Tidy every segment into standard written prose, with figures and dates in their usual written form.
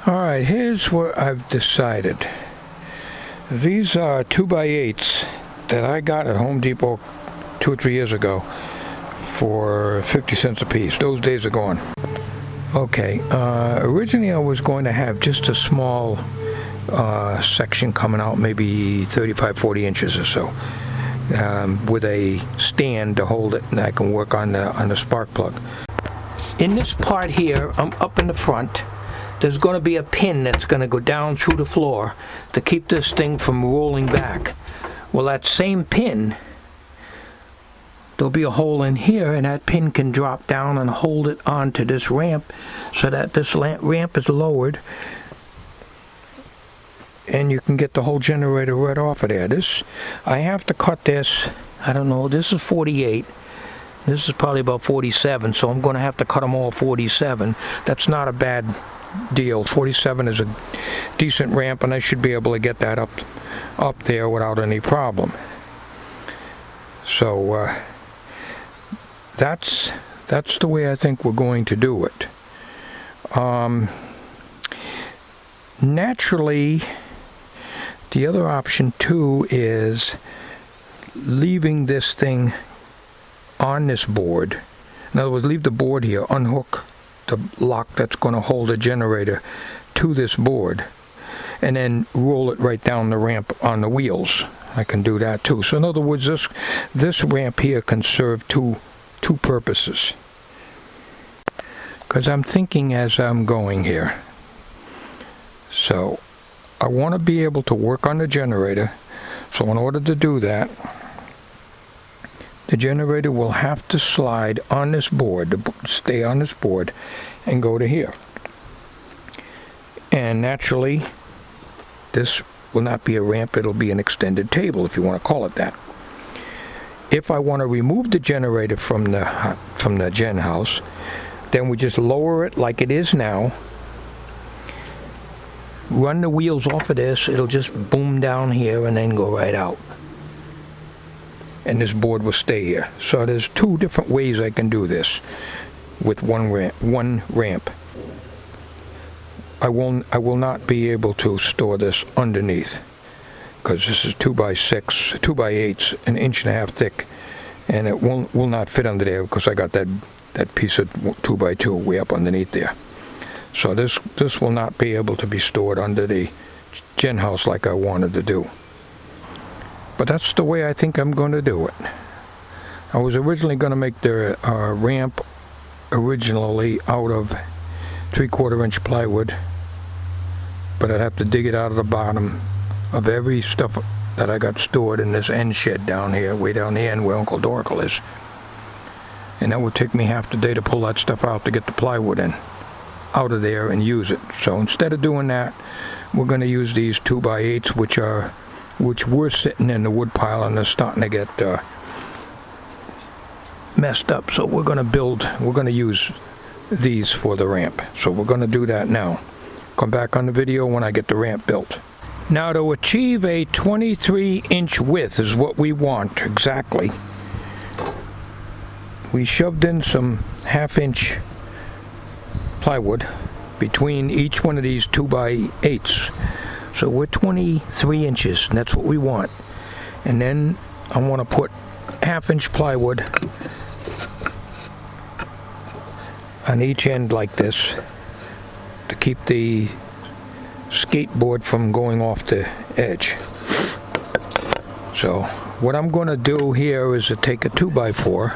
Alright, here's what I've decided. These are 2x8s that I got at Home Depot 2 or 3 years ago for 50 cents a piece. Those days are gone. Okay, originally I was going to have just a small section coming out, maybe 35-40 inches or so, with a stand to hold it, and I can work on the spark plug. In this part here, I'm up in the front, there's going to be a pin that's going to go down through the floor to keep this thing from rolling back. Well, that same pin, there'll be a hole in here, and that pin can drop down and hold it onto this ramp so that this ramp is lowered, and you can get the whole generator right off of there. I have to cut this, I don't know, this is 48. This is probably about 47, so I'm going to have to cut them all 47. That's not a bad deal. 47 is a decent ramp, and I should be able to get that up there without any problem. So that's the way I think we're going to do it. Naturally, the other option too is leaving this thing on this board. In other words, leave the board here, unhook the lock that's going to hold the generator to this board, and then roll it right down the ramp on the wheels. I can do that too. So in other words, this ramp here can serve two purposes. Because I'm thinking as I'm going here. So I want to be able to work on the generator. So in order to do that, the generator will have to slide on this board, stay on this board, and go to here. And naturally, this will not be a ramp, it'll be an extended table, if you want to call it that. If I want to remove the generator from the gen house, then we just lower it like it is now, run the wheels off of this, it'll just boom down here and then go right out. And this board will stay here. So there's two different ways I can do this with one ramp. I will not be able to store this underneath, because this is 2x6, 2x8s, 1.5 inches thick, and it will not fit under there because I got that piece of 2x2 way up underneath there. So this will not be able to be stored under the gen house like I wanted to do. But that's the way I think I'm going to do it. I was originally going to make the ramp originally out of 3/4 inch plywood, but I'd have to dig it out of the bottom of every stuff that I got stored in this end shed down here, way down the end where Uncle Dorkel is. And that would take me half the day to pull that stuff out to get the plywood out of there and use it. So instead of doing that, we're going to use these 2x8s, which were sitting in the wood pile, and they're starting to get messed up. So we're going to use these for the ramp. So we're going to do that now. Come back on the video when I get the ramp built. Now, to achieve a 23-inch width is what we want exactly. We shoved in some 1/2 inch plywood between each one of these 2x8s. So we're 23 inches, and that's what we want. And then I want to put 1/2 inch plywood on each end like this to keep the skateboard from going off the edge. So what I'm going to do here is to take a 2x4,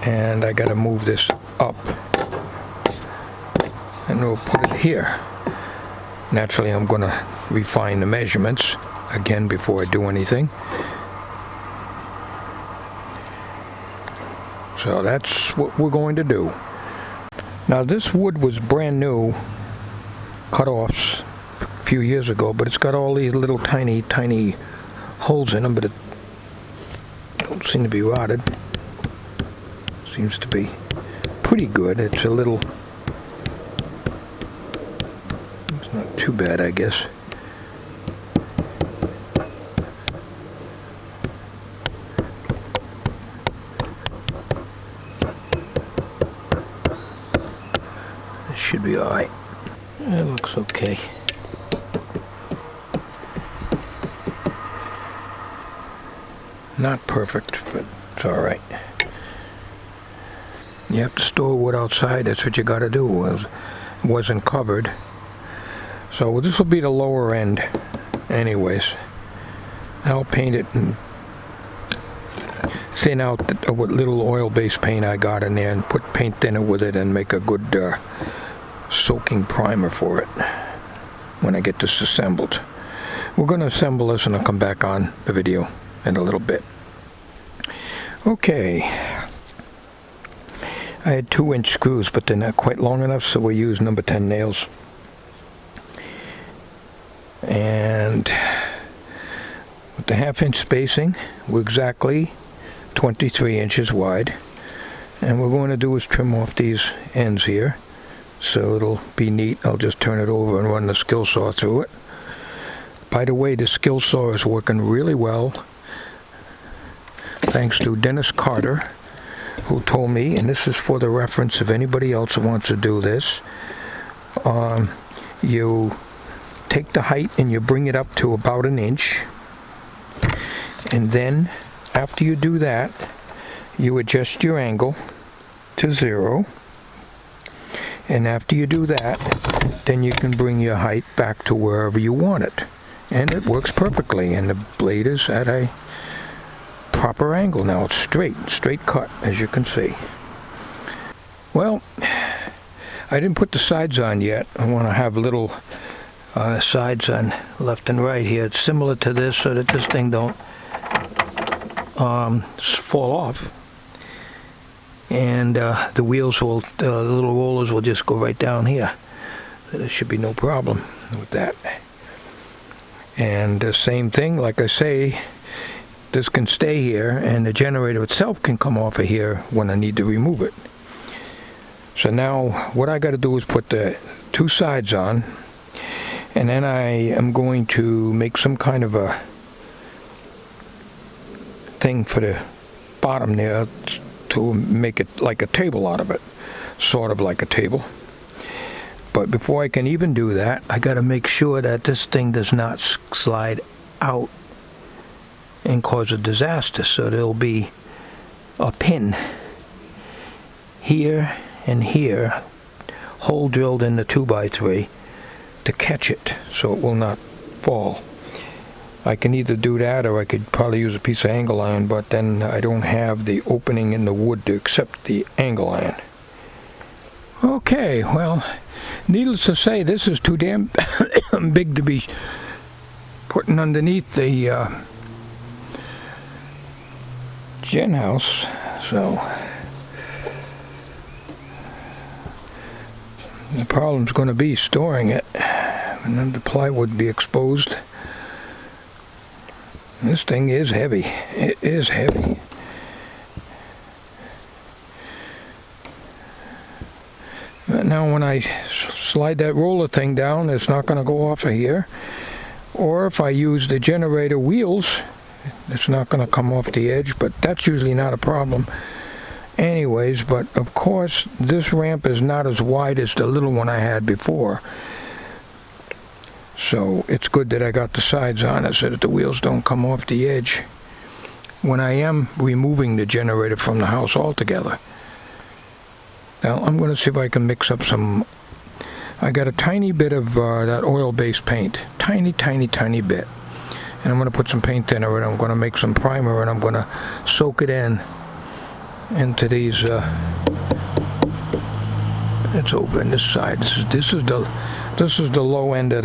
and I got to move this up, and we'll put it here. Naturally, I'm going to refine the measurements again before I do anything. So that's what we're going to do. Now, this wood was brand new, cut-offs a few years ago, but it's got all these little tiny holes in them, but it don't seem to be rotted. Seems to be pretty good. It's a little, it's not too bad, I guess. should be alright. It looks okay. Not perfect, but it's alright. You have to store wood outside, that's what you gotta do. It wasn't covered. So this will be the lower end anyways. I'll paint it and thin out what little oil-based paint I got in there and put paint thinner with it and make a good soaking primer for it when I get this assembled. We're going to assemble this and I'll come back on the video in a little bit. Okay. I had 2-inch screws, but they're not quite long enough, so we use number 10 nails. And with the 1/2-inch spacing, we're exactly 23 inches wide. And what we're going to do is trim off these ends here, so it'll be neat. I'll just turn it over and run the skill saw through it. By the way, the skill saw is working really well, thanks to Dennis Carter, who told me, and this is for the reference if anybody else wants to do this, you take the height and you bring it up to about 1 inch, and then after you do that, you adjust your angle to 0, and after you do that, then you can bring your height back to wherever you want it, and it works perfectly, and the blade is at a proper angle now. It's straight cut, as you can see. Well, I didn't put the sides on yet. I want to have little sides on left and right here. It's similar to this, so that this thing don't fall off, and the wheels will, the little rollers will just go right down here. So there should be no problem with that. And the same thing, like I say, this can stay here, and the generator itself can come off of here when I need to remove it. So now what I got to do is put the 2 sides on, and then I am going to make some kind of a thing for the bottom there to make it like a table out of it, sort of like a table. But before I can even do that, I got to make sure that this thing does not slide out and cause a disaster. So there'll be a pin here and here, hole drilled in the 2x3 to catch it so it will not fall. I can either do that, or I could probably use a piece of angle iron, but then I don't have the opening in the wood to accept the angle iron. Okay, well, needless to say, this is too damn big to be putting underneath the gen house, so the problem's going to be storing it, and then the plywood would be exposed. This thing is heavy. It is heavy. But now when I slide that roller thing down, it's not going to go off of here. Or if I use the generator wheels, it's not going to come off the edge, but that's usually not a problem anyways. But of course, this ramp is not as wide as the little one I had before. So it's good that I got the sides on it so that the wheels don't come off the edge when I am removing the generator from the house altogether. Now I'm going to see if I can mix up some. I got a tiny bit of that oil-based paint, tiny bit, and I'm going to put some paint in it, and I'm going to make some primer, and I'm going to soak it into these. It's over on this side. This is the low end of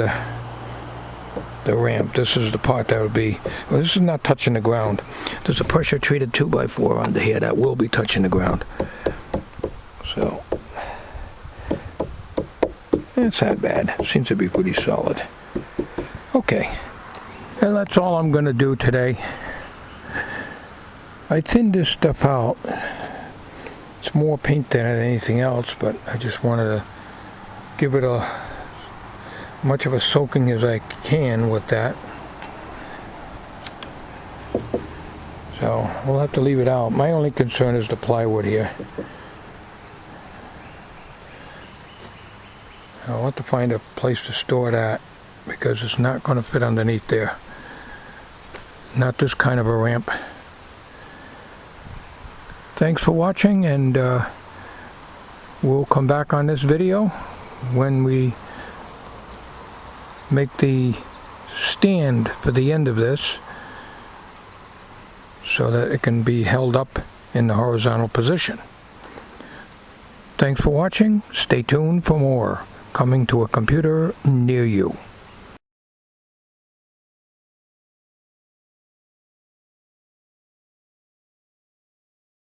the ramp. This is the part that would be, well, this is not touching the ground. There's a pressure treated 2x4 under here that will be touching the ground. So it's not bad. Seems to be pretty solid. Okay, and that's all I'm going to do today. I thinned this stuff out. It's more paint than anything else, but I just wanted to give it a much of a soaking as I can with that. So we'll have to leave it out. My only concern is the plywood here. I'll have to find a place to store that because it's not going to fit underneath there. Not this kind of a ramp. Thanks for watching, and we'll come back on this video when we make the stand for the end of this so that it can be held up in the horizontal position. Thanks for watching. Stay tuned for more coming to a computer near you.